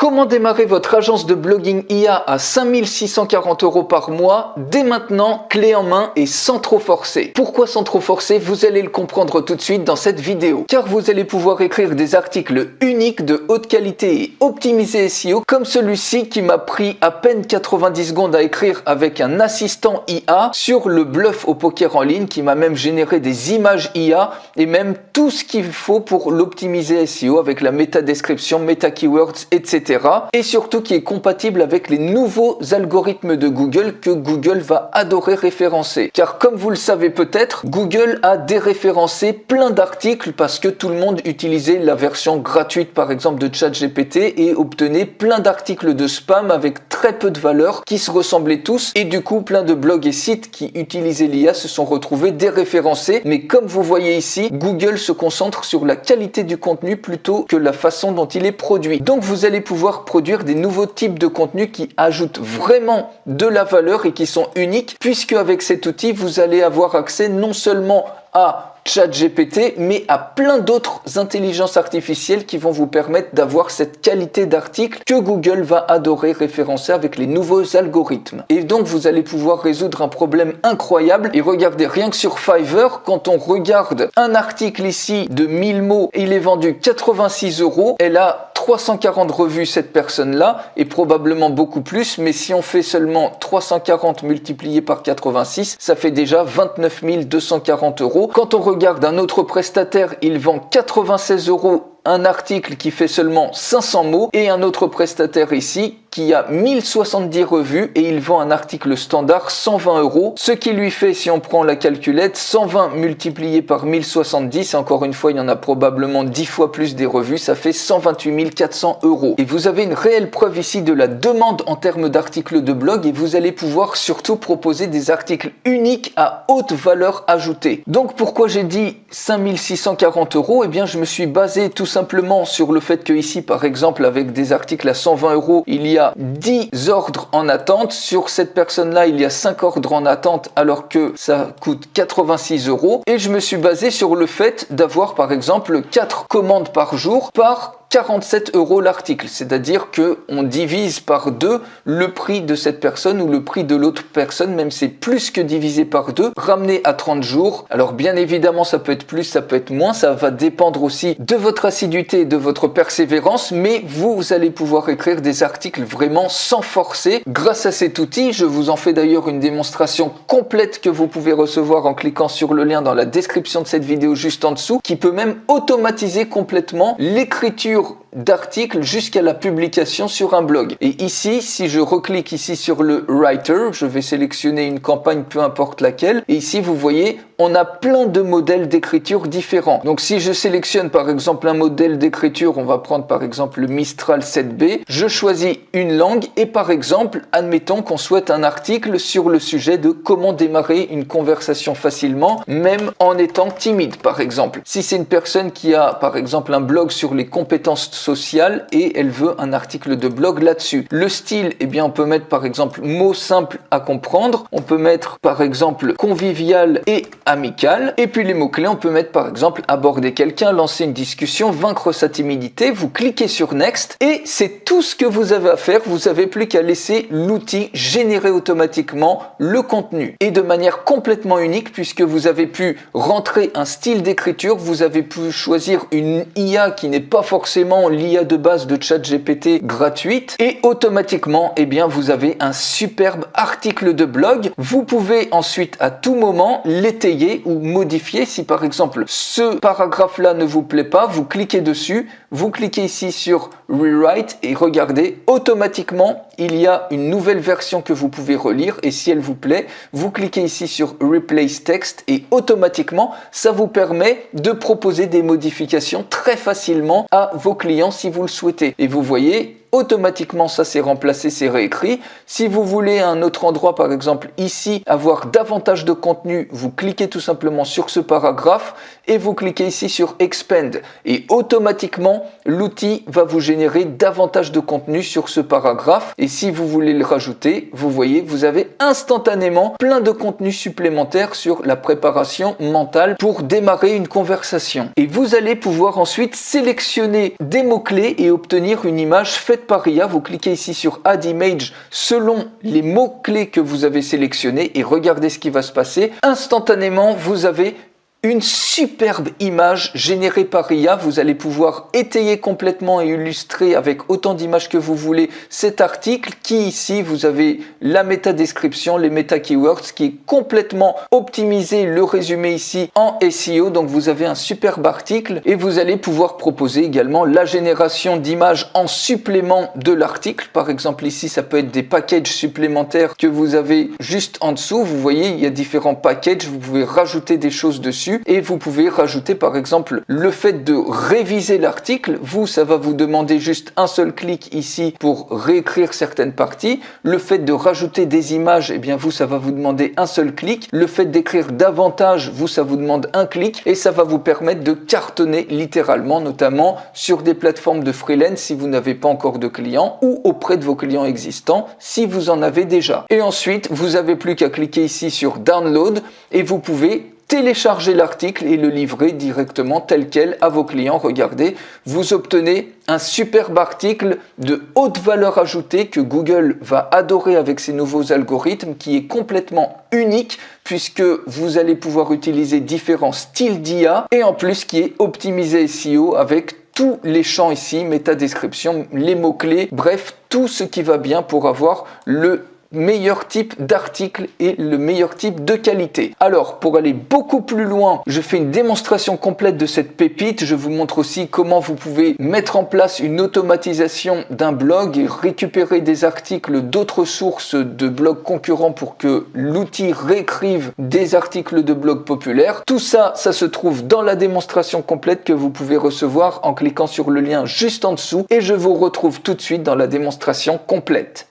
Comment démarrer votre agence de blogging IA à 5640 € par mois dès maintenant, clé en main et sans trop forcer. Pourquoi sans trop forcer? Vous allez le comprendre tout de suite dans cette vidéo. Car vous allez pouvoir écrire des articles uniques de haute qualité et optimisés SEO comme celui-ci qui m'a pris à peine 90 secondes à écrire avec un assistant IA sur le bluff au poker en ligne qui m'a même généré des images IA et même tout ce qu'il faut pour l'optimiser SEO avec la métadescription, méta-keywords, etc. Et surtout qui est compatible avec les nouveaux algorithmes de Google que Google va adorer référencer. Car comme vous le savez peut-être, Google a déréférencé plein d'articles parce que tout le monde utilisait la version gratuite par exemple de ChatGPT et obtenait plein d'articles de spam avec très peu de valeur qui se ressemblaient tous et du coup plein de blogs et sites qui utilisaient l'IA se sont retrouvés déréférencés. Mais comme vous voyez ici, Google se concentre sur la qualité du contenu plutôt que la façon dont il est produit. Donc vous allez pouvoir produire des nouveaux types de contenus qui ajoutent vraiment de la valeur et qui sont uniques puisque avec cet outil vous allez avoir accès non seulement à ChatGPT, mais à plein d'autres intelligences artificielles qui vont vous permettre d'avoir cette qualité d'article que Google va adorer référencer avec les nouveaux algorithmes. Et donc vous allez pouvoir résoudre un problème incroyable. Et regardez, rien que sur Fiverr, quand on regarde un article ici de 1000 mots, il est vendu 86 €. Elle a 340 revues cette personne-là et probablement beaucoup plus, mais si on fait seulement 340 multiplié par 86, ça fait déjà 29 240 €. Quand on regarde un autre prestataire, il vend 96 € un article qui fait seulement 500 mots et un autre prestataire ici qui a 1070 revues et il vend un article standard 120 €, ce qui lui fait, si on prend la calculette, 120 multiplié par 1070, encore une fois il y en a probablement 10 fois plus des revues, ça fait 128 400 €. Et vous avez une réelle preuve ici de la demande en termes d'articles de blog et vous allez pouvoir surtout proposer des articles uniques à haute valeur ajoutée. Donc pourquoi j'ai dit 5640 €? Eh bien je me suis basé tout simplement sur le fait que ici par exemple avec des articles à 120 €, il y a 10 ordres en attente. Sur cette personne-là, il y a 5 ordres en attente alors que ça coûte 86 €. Et je me suis basé sur le fait d'avoir par exemple 4 commandes par jour par 47 € l'article, c'est-à-dire que on divise par 2 le prix de cette personne ou le prix de l'autre personne, même c'est plus que divisé par 2, ramené à 30 jours. Alors bien évidemment, ça peut être plus, ça peut être moins, ça va dépendre aussi de votre assiduité et de votre persévérance, mais vous allez pouvoir écrire des articles vraiment sans forcer. Grâce à cet outil, je vous en fais d'ailleurs une démonstration complète que vous pouvez recevoir en cliquant sur le lien dans la description de cette vidéo juste en dessous, qui peut même automatiser complètement l'écriture d'articles jusqu'à la publication sur un blog. Et ici, si je reclique ici sur le Writer, je vais sélectionner une campagne, peu importe laquelle, et ici vous voyez, on a plein de modèles d'écriture différents. Donc si je sélectionne par exemple un modèle d'écriture, on va prendre par exemple le Mistral 7B, je choisis une langue et par exemple, admettons qu'on souhaite un article sur le sujet de comment démarrer une conversation facilement, même en étant timide par exemple. Si c'est une personne qui a par exemple un blog sur les compétences sociales et elle veut un article de blog là-dessus. Le style, eh bien on peut mettre par exemple mots simples à comprendre, on peut mettre par exemple convivial et amical, et puis les mots-clés, on peut mettre par exemple aborder quelqu'un, lancer une discussion, vaincre sa timidité, vous cliquez sur Next et c'est tout ce que vous avez à faire, vous avez plus qu'à laisser l'outil générer automatiquement le contenu et de manière complètement unique puisque vous avez pu rentrer un style d'écriture, vous avez pu choisir une IA qui n'est pas forcément l'IA de base de ChatGPT gratuite et automatiquement, eh bien, vous avez un superbe article de blog. Vous pouvez ensuite à tout moment l'étayer ou modifier. Si par exemple ce paragraphe-là ne vous plaît pas, vous cliquez dessus, vous cliquez ici sur Rewrite et regardez, automatiquement, il y a une nouvelle version que vous pouvez relire et si elle vous plaît, vous cliquez ici sur Replace Text et automatiquement, ça vous permet de proposer des modifications très facilement à vos clients si vous le souhaitez. Et vous voyez, automatiquement ça c'est remplacé, c'est réécrit. Si vous voulez à un autre endroit, par exemple ici, avoir davantage de contenu, vous cliquez tout simplement sur ce paragraphe et vous cliquez ici sur Expand et automatiquement l'outil va vous générer davantage de contenu sur ce paragraphe et si vous voulez le rajouter, vous voyez, vous avez instantanément plein de contenu supplémentaire sur la préparation mentale pour démarrer une conversation. Et vous allez pouvoir ensuite sélectionner des mots-clés et obtenir une image faite par IA. Vous cliquez ici sur Add Image selon les mots-clés que vous avez sélectionnés et regardez ce qui va se passer. Instantanément, vous avez une superbe image générée par IA. Vous allez pouvoir étayer complètement et illustrer avec autant d'images que vous voulez cet article qui ici, vous avez la métadescription, les méta-keywords qui est complètement optimisé, le résumé ici en SEO. Donc vous avez un superbe article et vous allez pouvoir proposer également la génération d'images en supplément de l'article. Par exemple ici, ça peut être des packages supplémentaires que vous avez juste en dessous. Vous voyez, il y a différents packages, vous pouvez rajouter des choses dessus. Et vous pouvez rajouter par exemple le fait de réviser l'article. Vous, ça va vous demander juste un seul clic ici pour réécrire certaines parties. Le fait de rajouter des images, eh bien vous, ça va vous demander un seul clic. Le fait d'écrire davantage, vous, ça vous demande un clic. Et ça va vous permettre de cartonner littéralement, notamment sur des plateformes de freelance si vous n'avez pas encore de clients ou auprès de vos clients existants si vous en avez déjà. Et ensuite, vous n'avez plus qu'à cliquer ici sur Download et vous pouvez télécharger l'article et le livrer directement tel quel à vos clients. Regardez, vous obtenez un superbe article de haute valeur ajoutée que Google va adorer avec ses nouveaux algorithmes qui est complètement unique puisque vous allez pouvoir utiliser différents styles d'IA et en plus qui est optimisé SEO avec tous les champs ici, métadescription, les mots-clés, bref, tout ce qui va bien pour avoir le meilleur type d'article et le meilleur type de qualité. Alors, pour aller beaucoup plus loin, je fais une démonstration complète de cette pépite. Je vous montre aussi comment vous pouvez mettre en place une automatisation d'un blog et récupérer des articles d'autres sources de blogs concurrents pour que l'outil réécrive des articles de blogs populaires. Tout ça, ça se trouve dans la démonstration complète que vous pouvez recevoir en cliquant sur le lien juste en dessous et je vous retrouve tout de suite dans la démonstration complète.